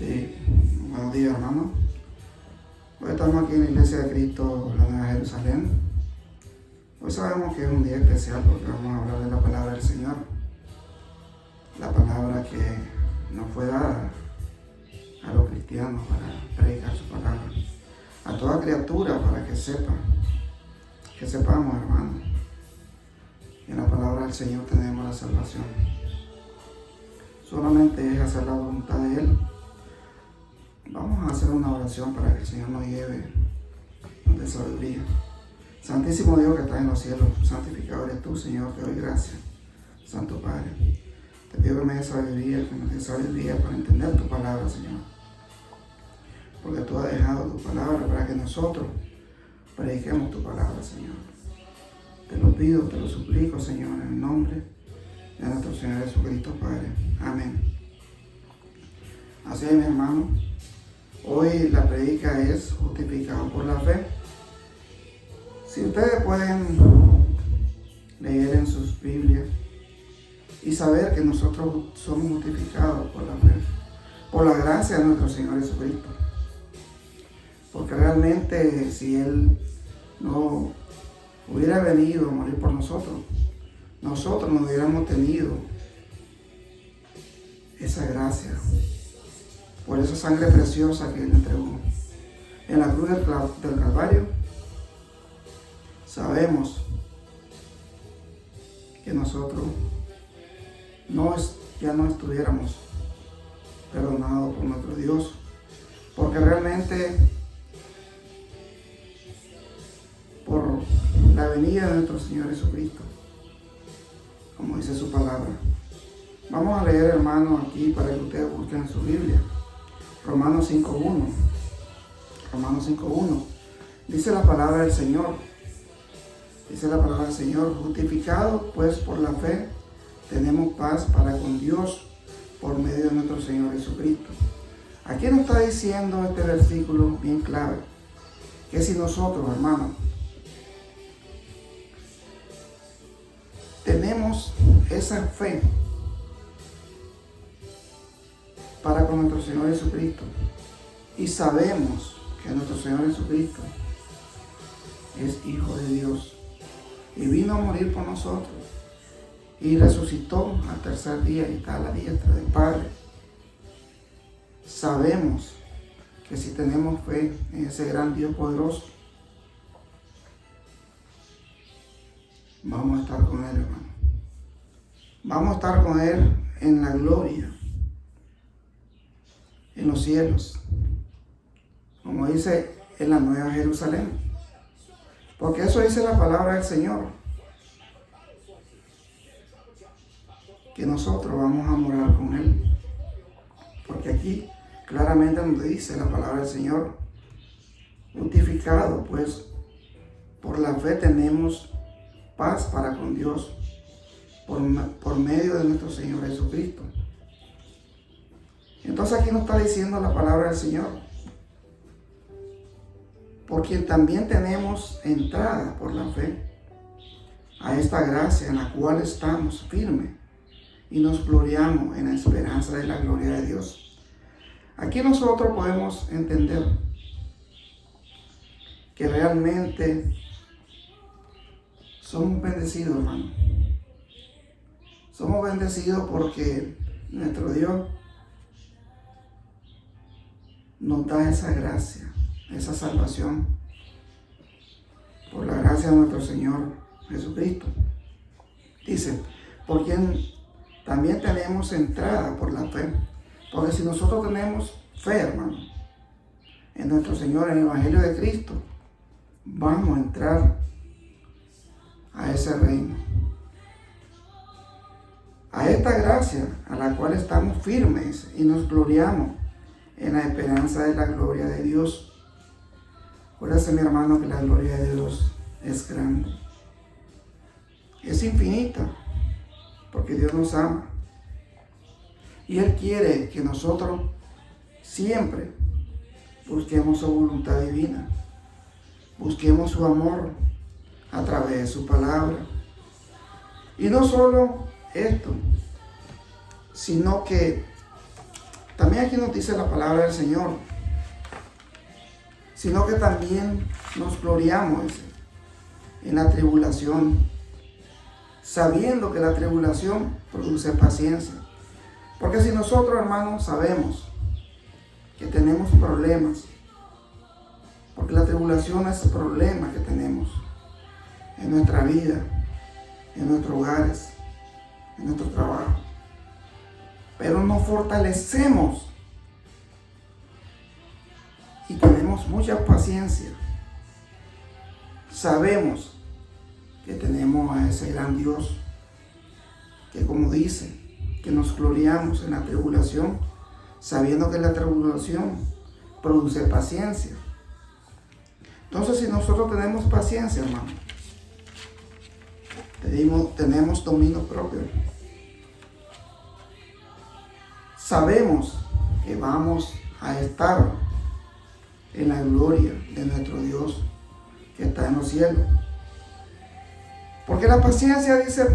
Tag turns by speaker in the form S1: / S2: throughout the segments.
S1: Sí, buenos días, hermano. Hoy estamos aquí en la Iglesia de Cristo, la Nueva Jerusalén. Hoy sabemos que es un día especial porque vamos a hablar de la palabra del Señor. La palabra que nos fue dada a los cristianos para predicar su palabra. A toda criatura para que sepan, que sepamos, hermano, que en la palabra del Señor tenemos la salvación. Solamente es hacer la voluntad de Él. Vamos a hacer una oración para que el Señor nos lleve de sabiduría. Santísimo Dios que estás en los cielos, santificado eres tú, Señor, te doy gracias. Santo Padre, te pido que me des sabiduría, que me des sabiduría para entender tu palabra, Señor. Porque tú has dejado tu palabra para que nosotros prediquemos tu palabra, Señor. Te lo pido, te lo suplico, Señor, en el nombre de nuestro Señor Jesucristo, Padre. Amén. Así es, mi hermano. Hoy la predica es justificado por la fe. Si ustedes pueden leer en sus Biblias y saber que nosotros somos justificados por la fe, por la gracia de nuestro Señor Jesucristo. Porque realmente si Él no hubiera venido a morir por nosotros, nosotros no hubiéramos tenido esa gracia. Por esa sangre preciosa que Él entregó en la cruz del Calvario, sabemos que nosotros ya no estuviéramos perdonados por nuestro Dios, porque realmente por la venida de nuestro Señor Jesucristo, como dice su palabra. Vamos a leer, hermanos, aquí para que ustedes busquen en su Biblia. Romanos 5.1. Romanos 5.1. Dice la palabra del Señor. Dice la palabra del Señor. Justificados pues por la fe, tenemos paz para con Dios por medio de nuestro Señor Jesucristo. Aquí nos está diciendo este versículo bien clave, que si nosotros, hermanos, tenemos esa fe para con nuestro Señor Jesucristo y sabemos que nuestro Señor Jesucristo es Hijo de Dios y vino a morir por nosotros y resucitó al tercer día y está a la diestra del Padre. Sabemos que si tenemos fe en ese gran Dios poderoso, vamos a estar con Él, hermano. Vamos a estar con Él en la gloria, en los cielos, como dice en la Nueva Jerusalén. Porque eso dice la palabra del Señor, que nosotros vamos a morar con Él. Porque aquí claramente nos dice la palabra del Señor, justificado pues por la fe tenemos paz para con Dios por medio de nuestro Señor Jesucristo. Entonces aquí nos está diciendo la palabra del Señor, por quien también tenemos entrada por la fe a esta gracia en la cual estamos firmes y nos gloriamos en la esperanza de la gloria de Dios. Aquí nosotros podemos entender que realmente somos bendecidos, hermano. Somos bendecidos porque nuestro Dios nos da esa gracia, esa salvación, por la gracia de nuestro Señor Jesucristo. Dice, por quien también tenemos entrada por la fe. Porque si nosotros tenemos fe, hermano, en nuestro Señor, en el Evangelio de Cristo, vamos a entrar a ese reino, a esta gracia a la cual estamos firmes y nos gloriamos en la esperanza de la gloria de Dios. Acuérdate, mi hermano, que la gloria de Dios es grande, es infinita, porque Dios nos ama y Él quiere que nosotros siempre busquemos su voluntad divina, busquemos su amor a través de su palabra. Y no solo esto, sino que También aquí nos dice la palabra del Señor, sino que también nos gloriamos, dice, en la tribulación, sabiendo que la tribulación produce paciencia. Porque si nosotros, hermanos, sabemos que tenemos problemas, porque la tribulación es el problema que tenemos en nuestra vida, en nuestros hogares, en nuestro trabajo, pero nos fortalecemos y tenemos mucha paciencia. Sabemos que tenemos a ese gran Dios que, como dice, que nos gloriamos en la tribulación, sabiendo que la tribulación produce paciencia. Entonces, si nosotros tenemos paciencia, hermano, tenemos dominio propio. Sabemos que vamos a estar en la gloria de nuestro Dios que está en los cielos. Porque la paciencia dice,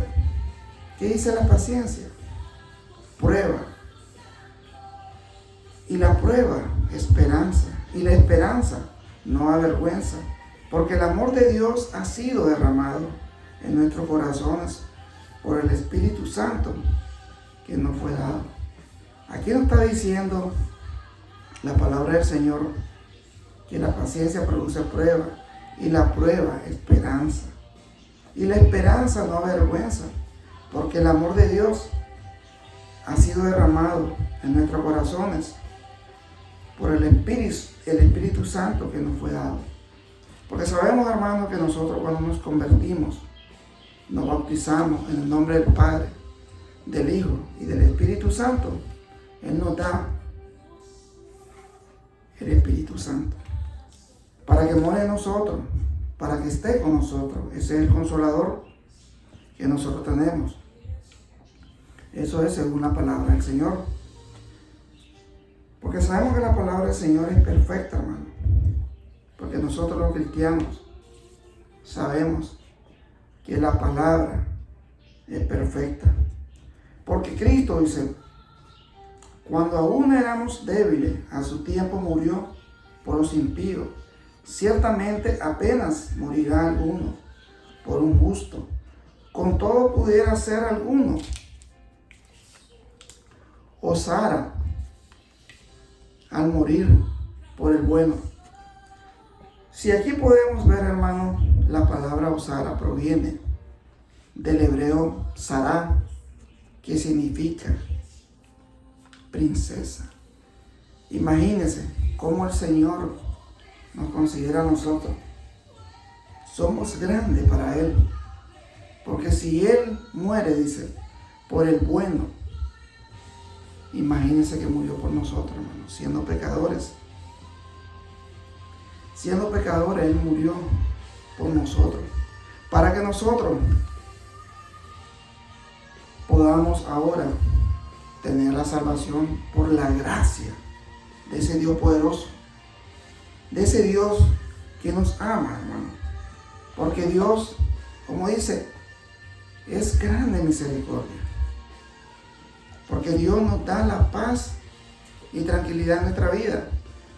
S1: ¿qué dice la paciencia? Prueba. Y la prueba, esperanza. Y la esperanza no avergüenza. Porque el amor de Dios ha sido derramado en nuestros corazones por el Espíritu Santo que nos fue dado. Aquí nos está diciendo la palabra del Señor que la paciencia produce prueba y la prueba esperanza. Y la esperanza no avergüenza, porque el amor de Dios ha sido derramado en nuestros corazones por el Espíritu Santo que nos fue dado. Porque sabemos, hermanos, que nosotros cuando nos convertimos, nos bautizamos en el nombre del Padre, del Hijo y del Espíritu Santo, Él nos da el Espíritu Santo para que more en nosotros, para que esté con nosotros. Ese es el consolador que nosotros tenemos. Eso es según la palabra del Señor. Porque sabemos que la palabra del Señor es perfecta, hermano. Porque nosotros los cristianos sabemos que la palabra es perfecta. Porque Cristo dice, cuando aún éramos débiles, a su tiempo murió por los impíos. Ciertamente apenas morirá alguno por un justo. Con todo pudiera ser alguno osara al morir por el bueno. Si aquí podemos ver, hermano, la palabra osara proviene del hebreo sará, que significa princesa. Imagínense cómo el Señor nos considera a nosotros. Somos grandes para Él. Porque si Él muere, dice, por el bueno, imagínense que murió por nosotros, hermano, siendo pecadores. Siendo pecadores, Él murió por nosotros. Para que nosotros podamos ahora tener la salvación por la gracia de ese Dios poderoso. De ese Dios que nos ama, hermano. Porque Dios, como dice, es grande misericordia. Porque Dios nos da la paz y tranquilidad en nuestra vida,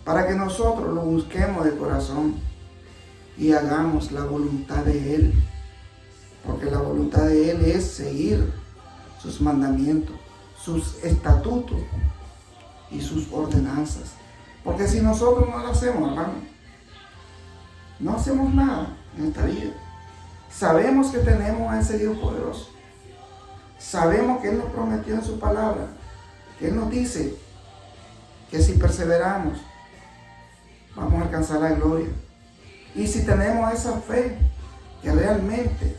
S1: para que nosotros lo busquemos de corazón y hagamos la voluntad de Él. Porque la voluntad de Él es seguir sus mandamientos, sus estatutos y sus ordenanzas. Porque si nosotros no lo hacemos, hermano, no hacemos nada en esta vida. Sabemos que tenemos a ese Dios poderoso. Sabemos que Él nos prometió en su palabra, que Él nos dice que si perseveramos, vamos a alcanzar la gloria. Y si tenemos esa fe que realmente,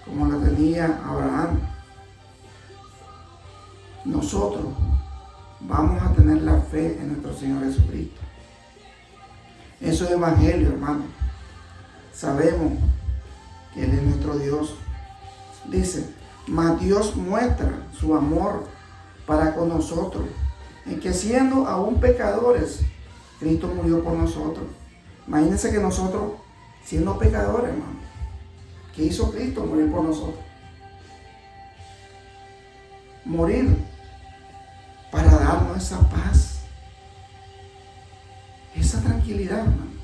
S1: como la tenía Abraham, nosotros vamos a tener la fe en nuestro Señor Jesucristo. Eso es evangelio, hermano. Sabemos que Él es nuestro Dios. Dice, mas Dios muestra su amor para con nosotros, en que siendo aún pecadores, Cristo murió por nosotros. Imagínense que nosotros, siendo pecadores, hermano, ¿qué hizo Cristo? Morir por nosotros. Morir para darnos hermano, esa paz, esa tranquilidad, hermano.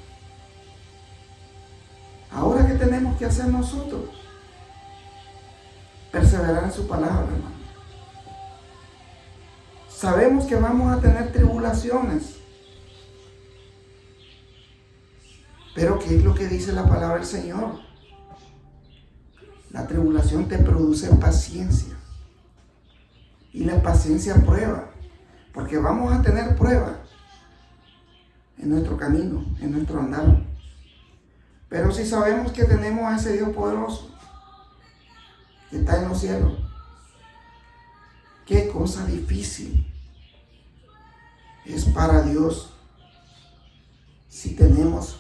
S1: Ahora, ¿qué tenemos que hacer nosotros? Perseverar en su palabra, hermano. Sabemos que vamos a tener tribulaciones. Pero ¿qué es lo que dice la palabra del Señor? La tribulación te produce paciencia. Y la paciencia prueba. Porque vamos a tener pruebas en nuestro camino, en nuestro andar. Pero si sabemos que tenemos a ese Dios poderoso que está en los cielos, qué cosa difícil es para Dios si tenemos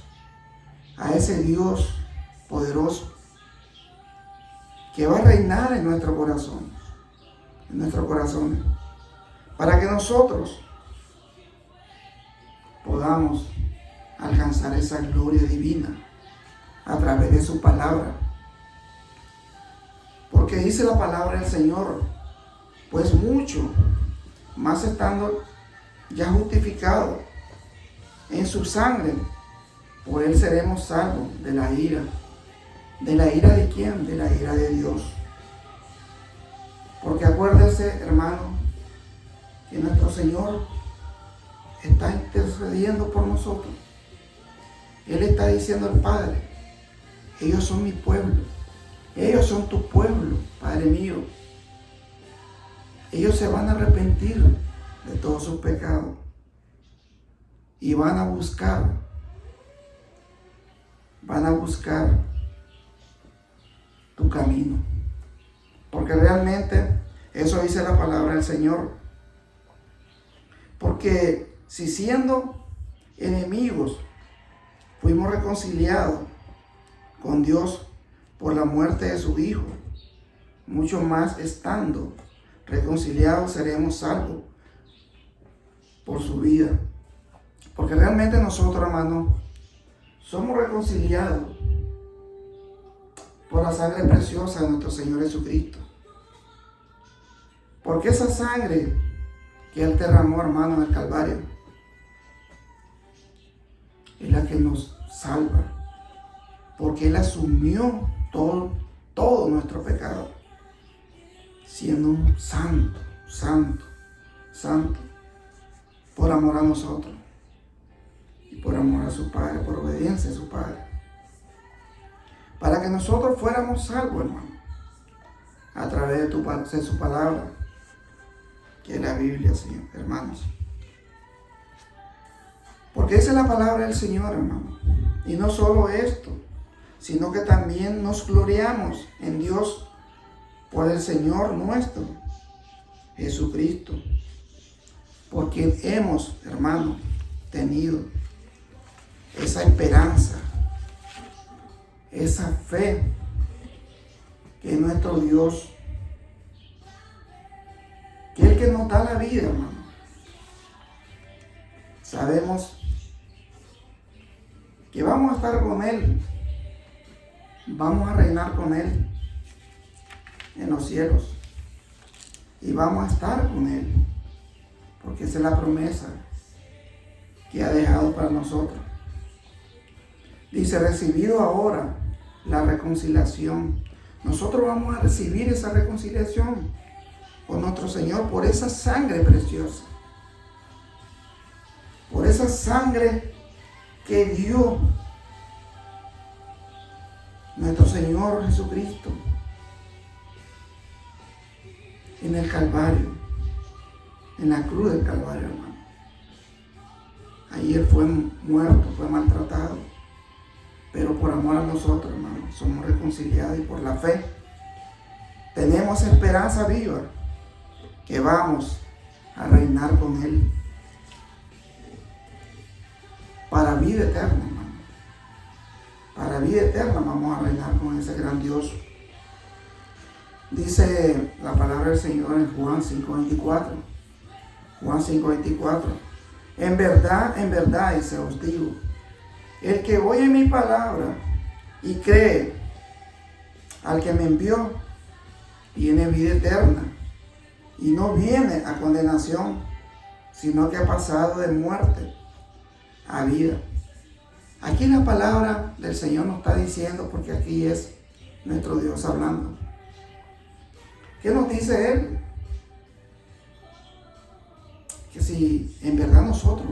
S1: a ese Dios poderoso que va a reinar en nuestro corazón, en nuestros corazones, para que nosotros podamos alcanzar esa gloria divina a través de su palabra. Porque dice la palabra del Señor, pues mucho más estando ya justificados en su sangre, por él seremos salvos de la ira. ¿De la ira de quién? De la ira de Dios. Porque acuérdese, hermano, que nuestro Señor está intercediendo por nosotros. Él está diciendo al Padre, ellos son mi pueblo, ellos son tu pueblo, Padre mío. Ellos se van a arrepentir de todos sus pecados y van a buscar tu camino. Porque realmente eso dice la palabra del Señor. Porque si siendo enemigos fuimos reconciliados con Dios por la muerte de su Hijo, mucho más estando reconciliados seremos salvos por su vida. Porque realmente nosotros, hermanos, somos reconciliados por la sangre preciosa de nuestro Señor Jesucristo. Porque esa sangre que Él derramó, hermano, en el Calvario, es la que nos salva. Porque Él asumió todo nuestro pecado, siendo un santo, por amor a nosotros y por amor a su Padre, por obediencia a su Padre, para que nosotros fuéramos salvos, hermano, a través de su palabra, que es la Biblia, Señor, hermanos. Porque esa es la palabra del Señor, hermano. Y no solo esto, sino que también nos gloriamos en Dios por el Señor nuestro, Jesucristo, por quien hemos, hermano, tenido esa esperanza, esa fe, que es nuestro Dios, que es el que nos da la vida, hermano. Sabemos que vamos a estar con Él, vamos a reinar con Él en los cielos y vamos a estar con Él, porque esa es la promesa que ha dejado para nosotros. Dice, recibido ahora la reconciliación. Nosotros vamos a recibir esa reconciliación con nuestro Señor por esa sangre preciosa, por esa sangre que dio nuestro Señor Jesucristo en el Calvario, en la cruz del Calvario, hermano. Ahí Él fue muerto, fue maltratado, pero por amor a nosotros, hermano, somos reconciliados y por la fe tenemos esperanza viva que vamos a reinar con Él para vida eterna, hermano. Para vida eterna vamos a reinar con ese gran Dios. Dice la palabra del Señor en Juan 5:24. Juan 5:24. En verdad, ese os digo, el que oye mi palabra y cree al que me envió, tiene vida eterna y no viene a condenación, sino que ha pasado de muerte a vida. Aquí la palabra del Señor nos está diciendo, porque aquí es nuestro Dios hablando. ¿Qué nos dice Él? Que si en verdad nosotros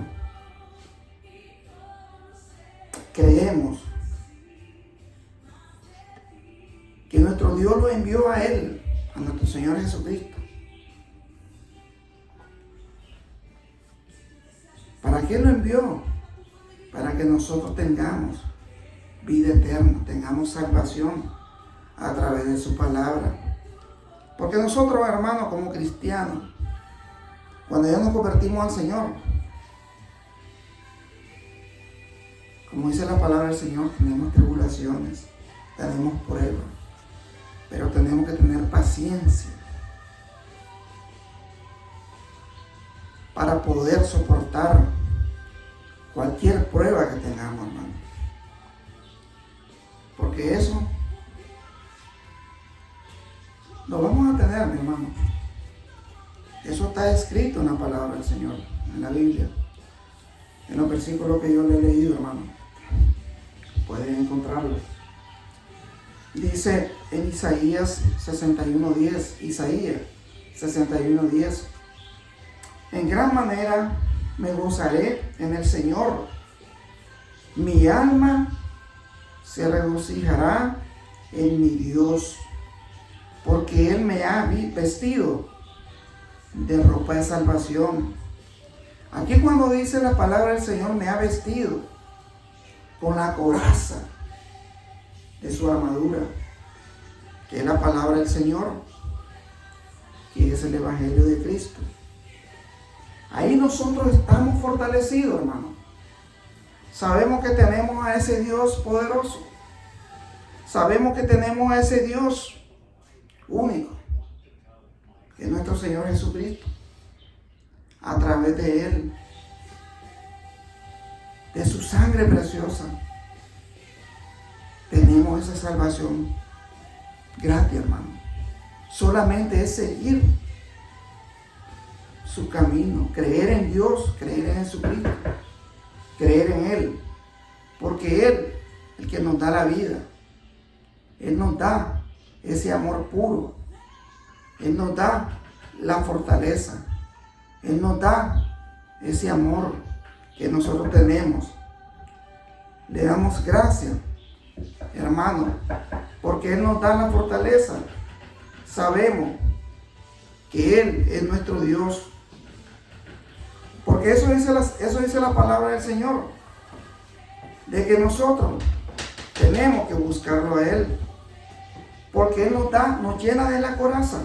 S1: creemos que nuestro Dios lo envió a Él, a nuestro Señor Jesucristo, ¿para qué lo envió? Para que nosotros tengamos vida eterna, tengamos salvación a través de su palabra. Porque nosotros, hermanos, como cristianos, cuando ya nos convertimos al Señor, como dice la palabra del Señor, tenemos tribulaciones, tenemos pruebas, pero tenemos que tener paciencia para poder soportar cualquier prueba que tengamos, hermano. Porque eso lo vamos a tener, mi hermano. Eso está escrito en la palabra del Señor, en la Biblia. En los versículos que yo le he leído, hermano. Pueden encontrarlo. Dice en Isaías 61:10, Isaías 61:10, en gran manera me gozaré en el Señor. Mi alma se regocijará en mi Dios, porque Él me ha vestido de ropa de salvación. Aquí cuando dice la palabra del Señor, me ha vestido con la coraza de su armadura, que es la palabra del Señor, que es el Evangelio de Cristo. Ahí nosotros estamos fortalecidos, hermano. Sabemos que tenemos a ese Dios poderoso. Sabemos que tenemos a ese Dios único, que es nuestro Señor Jesucristo. A través de Él, de su sangre preciosa, tenemos esa salvación gratis, hermano. Solamente es seguir su camino, creer en Dios, creer en Jesucristo, creer en Él, porque Él, el que nos da la vida, Él nos da ese amor puro, Él nos da la fortaleza, Él nos da ese amor que nosotros tenemos. Le damos gracias, hermano, porque Él nos da la fortaleza. Sabemos que Él es nuestro Dios. Porque eso dice la palabra del Señor, de que nosotros tenemos que buscarlo a Él, porque Él nos llena de la coraza,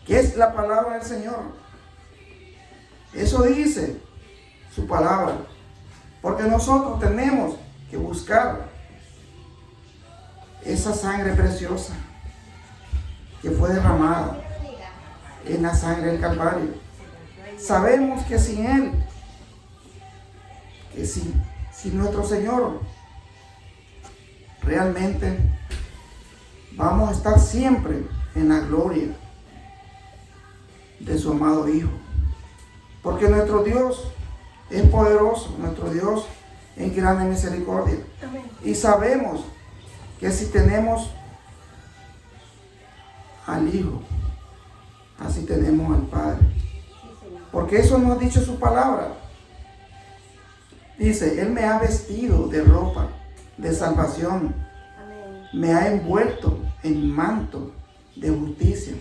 S1: que es la palabra del Señor. Eso dice su palabra, porque nosotros tenemos que buscar esa sangre preciosa que fue derramada en la sangre del Calvario. Sabemos que sin Él, que sin nuestro Señor, realmente vamos a estar siempre en la gloria de su amado Hijo. Porque nuestro Dios es poderoso, nuestro Dios es grande en misericordia. Y sabemos que si tenemos al Hijo, así tenemos al Padre. Porque eso nos ha dicho su palabra. Dice, Él me ha vestido de ropa de salvación. Me ha envuelto en manto de justicia.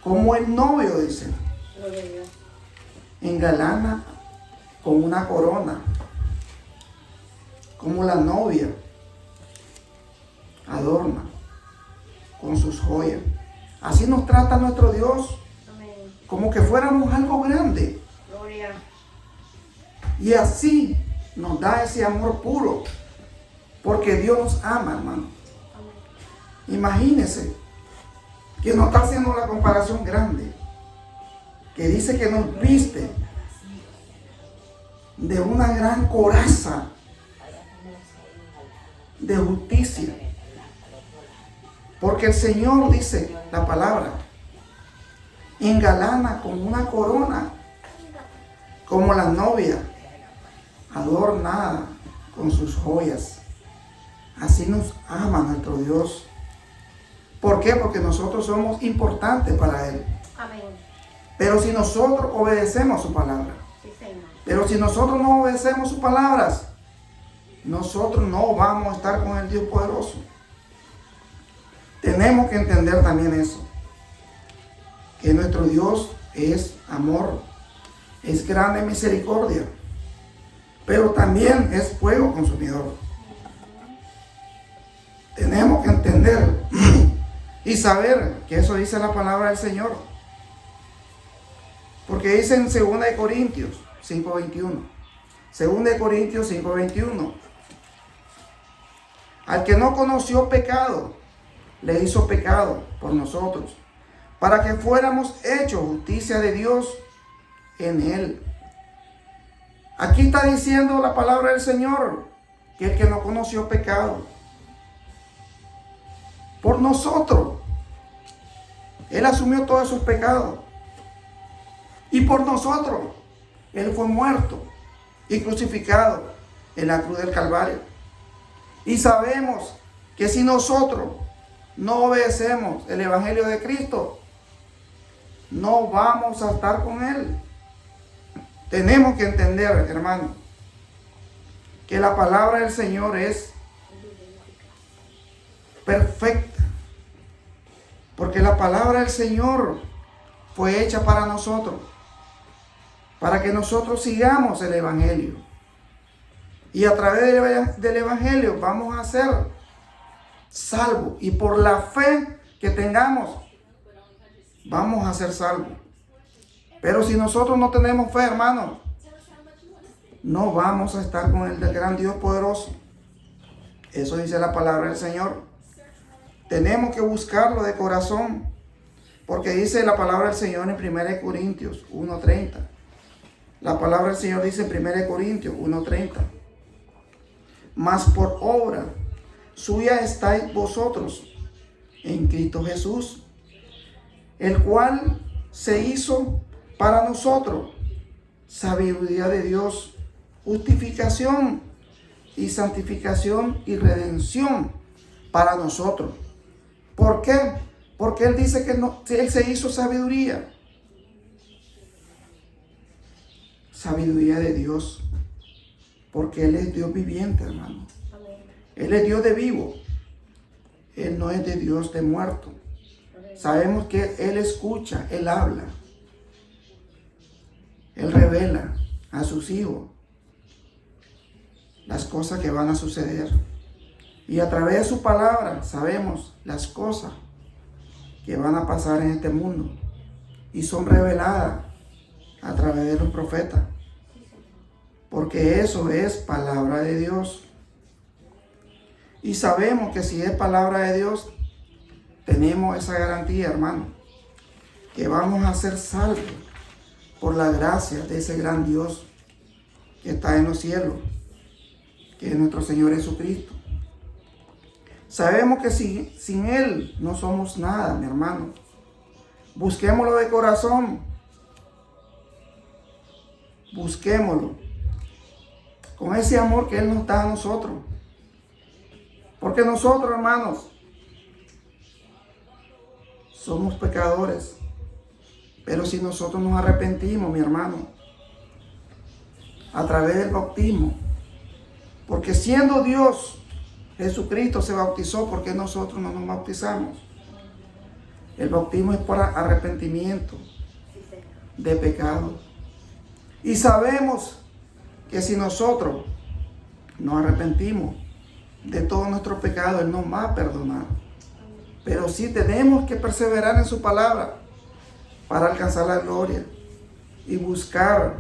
S1: Como el novio, dice, engalana con una corona. Como la novia adorna con sus joyas. Así nos trata nuestro Dios, como que fuéramos algo grande.
S2: Gloria.
S1: Y así nos da ese amor puro, porque Dios nos ama, hermano. Imagínense que nos está haciendo la comparación grande, que dice que nos viste de una gran coraza de justicia. Porque el Señor, dice la palabra, engalana con una corona, como la novia adornada con sus joyas. Así nos ama nuestro Dios. ¿Por qué? Porque nosotros somos importantes para Él.
S2: Amén.
S1: Pero si nosotros obedecemos su palabra,
S2: Sí, Señor.
S1: pero si nosotros no obedecemos sus palabras, nosotros no vamos a estar con el Dios poderoso. Tenemos que entender también eso, que nuestro Dios es amor, es grande misericordia, pero también es fuego consumidor. Tenemos que entender y saber que eso dice la palabra del Señor. Porque dice en 2 Corintios 5:21. 2 Corintios 5:21. Al que no conoció pecado, le hizo pecado por nosotros, para que fuéramos hechos justicia de Dios en él. Aquí está diciendo la palabra del Señor que el que no conoció pecado, por nosotros, Él asumió todos sus pecados. Y por nosotros, Él fue muerto y crucificado en la cruz del Calvario. Y sabemos que si nosotros no obedecemos el Evangelio de Cristo, no vamos a estar con Él. Tenemos que entender, hermano, que la palabra del Señor es perfecta. Porque la palabra del Señor fue hecha para nosotros, para que nosotros sigamos el Evangelio. Y a través del Evangelio vamos a ser salvos. Y por la fe que tengamos, vamos a ser salvos. Pero si nosotros no tenemos fe, hermanos, no vamos a estar con el gran Dios poderoso. Eso dice la palabra del Señor. Tenemos que buscarlo de corazón, porque dice la palabra del Señor en 1 Corintios 1:30. La palabra del Señor dice en 1 Corintios 1:30. Mas por obra suya estáis vosotros en Cristo Jesús, el cual se hizo para nosotros sabiduría de Dios, justificación y santificación y redención para nosotros. ¿Por qué? Porque Él dice que Él se hizo sabiduría. Sabiduría de Dios. Porque Él es Dios viviente, hermano. Él es Dios de vivo. Él no es de Dios de muerto. Sabemos que Él escucha, Él habla. Él revela a sus hijos las cosas que van a suceder. Y a través de su palabra sabemos las cosas que van a pasar en este mundo. Y son reveladas a través de los profetas. Porque eso es palabra de Dios. Y sabemos que si es palabra de Dios, tenemos esa garantía, hermano, que vamos a ser salvos por la gracia de ese gran Dios que está en los cielos, que es nuestro Señor Jesucristo. Sabemos que sin Él no somos nada, mi hermano. Busquémoslo de corazón. Busquémoslo con ese amor que Él nos da a nosotros. Porque nosotros, hermanos, somos pecadores. Pero si nosotros nos arrepentimos, mi hermano, a través del bautismo, porque siendo Dios, Jesucristo se bautizó, porque nosotros no nos bautizamos. El bautismo es para arrepentimiento de pecado. Y sabemos que si nosotros nos arrepentimos de todos nuestros pecados, Él nos va a perdonar. Pero sí tenemos que perseverar en su palabra para alcanzar la gloria y buscar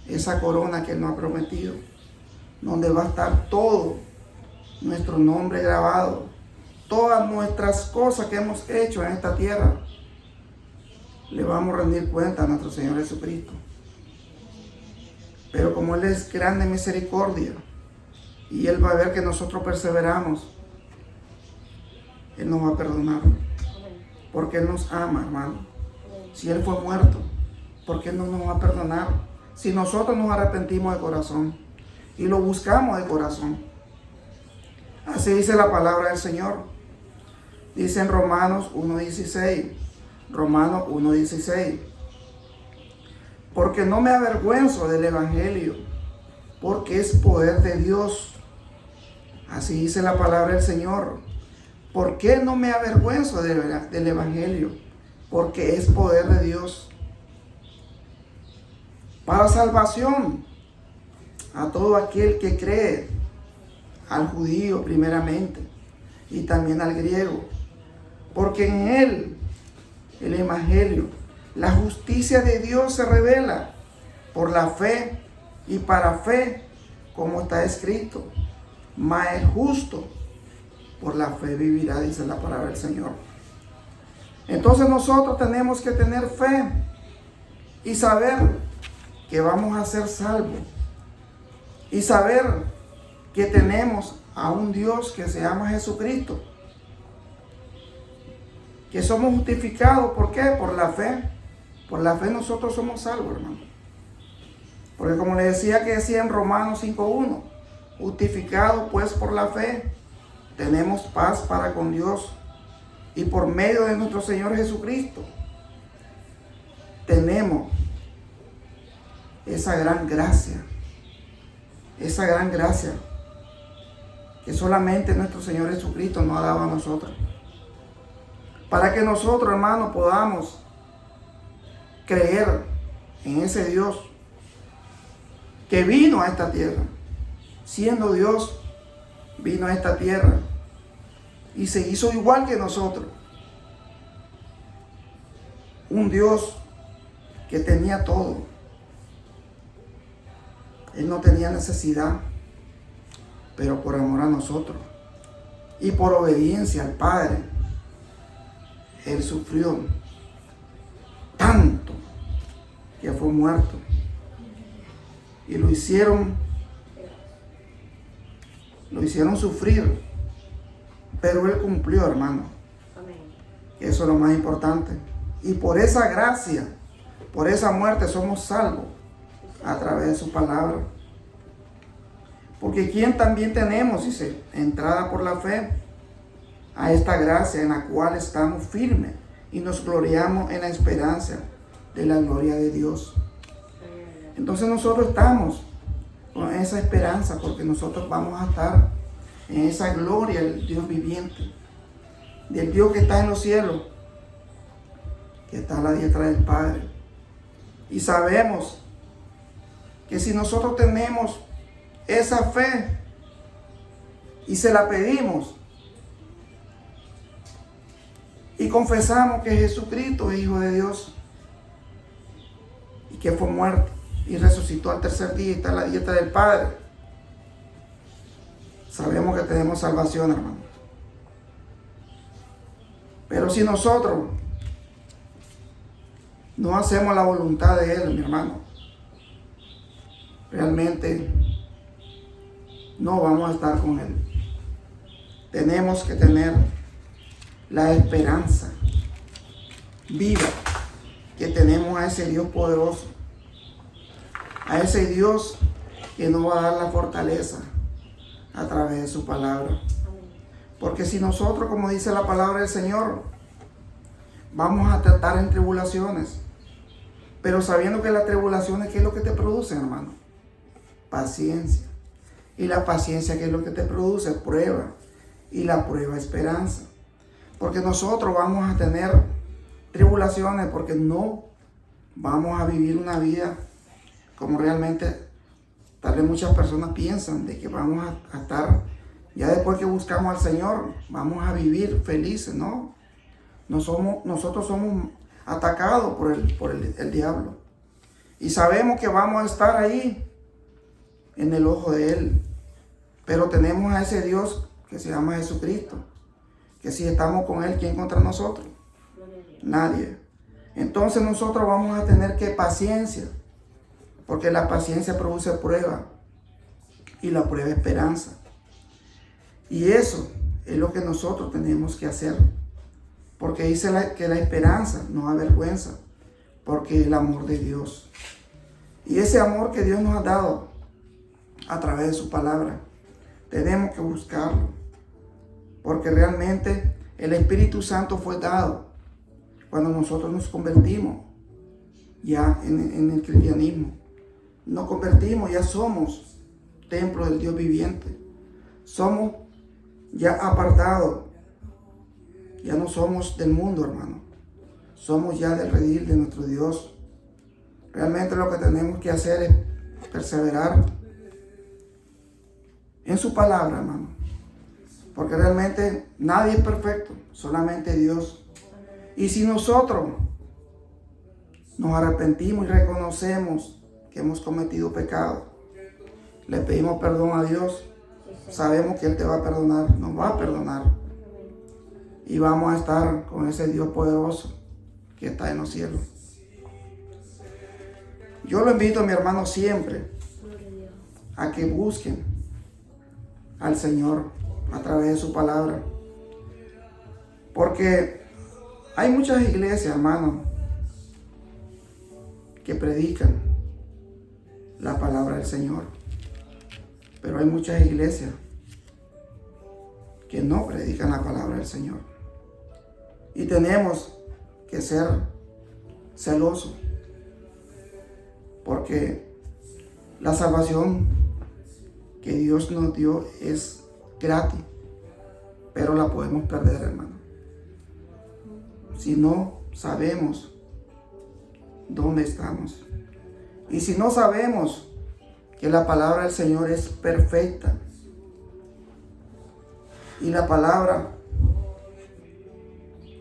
S1: esa corona que Él nos ha prometido, donde va a estar todo nuestro nombre grabado, todas nuestras cosas que hemos hecho en esta tierra, le vamos a rendir cuenta a nuestro Señor Jesucristo. Pero como Él es grande en misericordia y Él va a ver que nosotros perseveramos, Él nos va a perdonar, porque Él nos ama, hermano. Si Él fue muerto, ¿por qué no nos va a perdonar? Si nosotros nos arrepentimos de corazón y lo buscamos de corazón. Así dice la palabra del Señor. Dice en Romanos 1:16. Romanos 1:16. Porque no me avergüenzo del Evangelio, porque es poder de Dios. Así dice la palabra del Señor. ¿Por qué no me avergüenzo del Evangelio? Porque es poder de Dios. Para salvación a todo aquel que cree, al judío primeramente y también al griego. Porque en él, el Evangelio, la justicia de Dios se revela por la fe y para fe, como está escrito. Mas el justo por la fe vivirá, dice la palabra del Señor. Entonces nosotros tenemos que tener fe y saber que vamos a ser salvos. Y saber que tenemos a un Dios que se llama Jesucristo. Que somos justificados, ¿por qué? Por la fe. Por la fe nosotros somos salvos, hermano. Porque como le decía que decía en Romanos 5:1, justificados pues por la fe, tenemos paz para con Dios. Y por medio de nuestro Señor Jesucristo, tenemos esa gran gracia. Esa gran gracia que solamente nuestro Señor Jesucristo nos ha dado a nosotros. Para que nosotros, hermanos, podamos creer en ese Dios que vino a esta tierra. Siendo Dios, vino a esta tierra y se hizo igual que nosotros. Un Dios que tenía todo. Él no tenía necesidad, pero por amor a nosotros y por obediencia al Padre, Él sufrió tanto que fue muerto. Y lo hicieron sufrir, pero Él cumplió, hermano. Eso es lo más importante. Y por esa gracia, por esa muerte somos salvos a través de su palabra. Porque quien también tenemos, dice, entrada por la fe a esta gracia en la cual estamos firmes y nos gloriamos en la esperanza de la gloria de Dios. Entonces nosotros estamos con esa esperanza porque nosotros vamos a estar en esa gloria del Dios viviente, del Dios que está en los cielos, que está a la diestra del Padre. Y sabemos que si nosotros tenemos esa fe y se la pedimos y confesamos que Jesucristo es Hijo de Dios y que fue muerto y resucitó al tercer día y está a la diestra del Padre, sabemos que tenemos salvación, hermano. Pero si nosotros no hacemos la voluntad de Él, mi hermano, realmente no vamos a estar con Él. Tenemos que tener la esperanza viva que tenemos a ese Dios poderoso, a ese Dios que nos va a dar la fortaleza a través de su palabra. Porque si nosotros, como dice la palabra del Señor, vamos a tratar en tribulaciones, pero sabiendo que las tribulaciones, ¿qué es lo que te producen, hermano? Paciencia. Y la paciencia, ¿qué es lo que te produce? Prueba. Y la prueba, esperanza. Porque nosotros vamos a tener tribulaciones, porque no vamos a vivir una vida como realmente tal vez muchas personas piensan, de que vamos a estar, ya después que buscamos al Señor, vamos a vivir felices. No, nosotros somos atacados por el diablo. Y sabemos que vamos a estar ahí en el ojo de Él. Pero tenemos a ese Dios que se llama Jesucristo, que si estamos con Él, ¿quién contra nosotros? Nadie. Entonces nosotros vamos a tener que paciencia, porque la paciencia produce prueba y la prueba esperanza. Y eso es lo que nosotros tenemos que hacer, porque dice que la esperanza no avergüenza, porque es el amor de Dios. Y ese amor que Dios nos ha dado a través de su palabra, tenemos que buscarlo, porque realmente el Espíritu Santo fue dado cuando nosotros nos convertimos ya en el cristianismo. Nos convertimos, ya somos templo del Dios viviente. Somos ya apartados. Ya no somos del mundo, hermano. Somos ya del redil de nuestro Dios. Realmente lo que tenemos que hacer es perseverar en su palabra, hermano. Porque realmente nadie es perfecto, solamente Dios. Y si nosotros nos arrepentimos y reconocemos que hemos cometido pecado, le pedimos perdón a Dios, sabemos que Él te va a perdonar, nos va a perdonar. Y vamos a estar con ese Dios poderoso que está en los cielos. Yo lo invito a mi hermano siempre a que busquen al Señor a través de su palabra. Porque hay muchas iglesias, hermano, que predican la palabra del Señor. Pero hay muchas iglesias que no predican la palabra del Señor. Y tenemos que ser celosos, porque la salvación que Dios nos dio es gratis, pero la podemos perder, hermano, si no sabemos dónde estamos. Y si no sabemos que la palabra del Señor es perfecta, y la palabra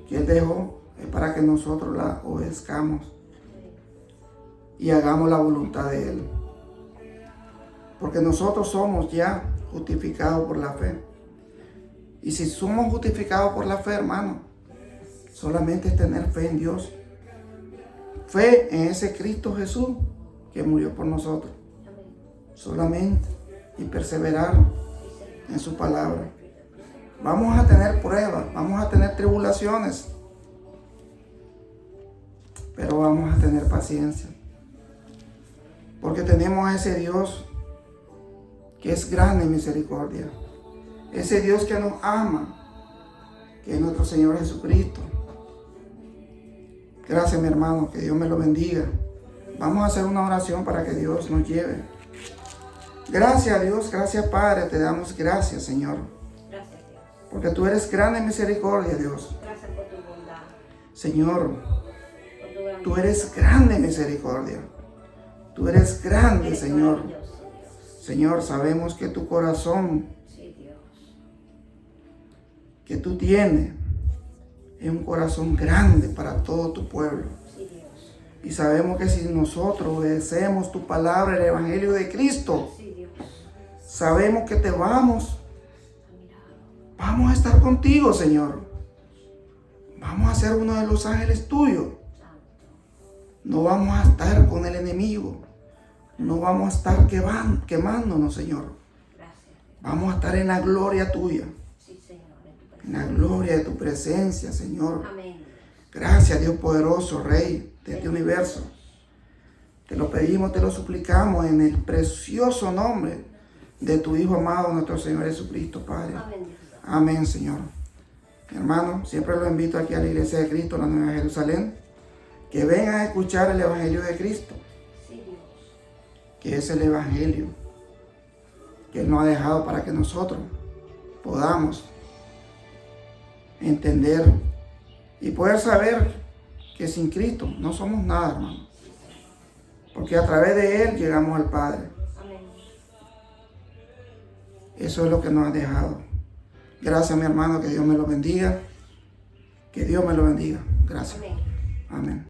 S1: que Él dejó es para que nosotros la obedezcamos y hagamos la voluntad de Él. Porque nosotros somos ya justificados por la fe. Y si somos justificados por la fe, hermano, solamente es tener fe en Dios. Fe en ese Cristo Jesús que murió por nosotros. Solamente. Y perseverar en su palabra. Vamos a tener pruebas, vamos a tener tribulaciones, pero vamos a tener paciencia. Porque tenemos a ese Dios que es grande en misericordia. Ese Dios que nos ama, que es nuestro Señor Jesucristo. Gracias, mi hermano, que Dios me lo bendiga. Vamos a hacer una oración para que Dios nos lleve. Gracias a Dios, gracias Padre, te damos gracias, Señor.
S2: Gracias, Dios.
S1: Porque tú eres grande en misericordia, Dios.
S2: Gracias por tu bondad.
S1: Señor,
S2: Por tu grandeza.
S1: tú eres grande en misericordia. Tú eres grande,
S2: Eres
S1: Señor.
S2: maravilloso, Dios.
S1: Señor, sabemos que tu corazón
S2: Sí, Dios.
S1: que tú tienes es un corazón grande para todo tu pueblo.
S2: Sí, Dios.
S1: Y sabemos que si nosotros obedecemos tu palabra, el Evangelio de Cristo,
S2: Sí, Dios.
S1: sabemos que te vamos a estar contigo, Señor. Vamos a ser uno de los ángeles tuyos.
S2: Santo.
S1: No vamos a estar con el enemigo. No vamos a estar quemándonos, Señor.
S2: Gracias, Dios.
S1: Vamos a estar en la gloria tuya.
S2: Sí, Señor, en tu
S1: En la
S2: presencia.
S1: gloria de tu presencia, Señor.
S2: Amén.
S1: Gracias, Dios poderoso, Rey de este universo. Te lo pedimos, te lo suplicamos en el precioso nombre de tu Hijo amado, nuestro Señor Jesucristo, Padre.
S2: Amén, Dios.
S1: Amén, Señor. Mi hermano, siempre lo invito aquí a la Iglesia de Cristo, la Nueva Jerusalén, que vengan a escuchar el Evangelio de Cristo,
S2: Sí, Dios.
S1: que es el Evangelio que Él nos ha dejado para que nosotros podamos entender y poder saber que sin Cristo no somos nada, hermano. Porque a través de Él llegamos al Padre.
S2: Amén.
S1: Eso es lo que nos ha dejado. Gracias, mi hermano, que Dios me lo bendiga. Que Dios me lo bendiga. Gracias.
S2: Amén.
S1: Amén.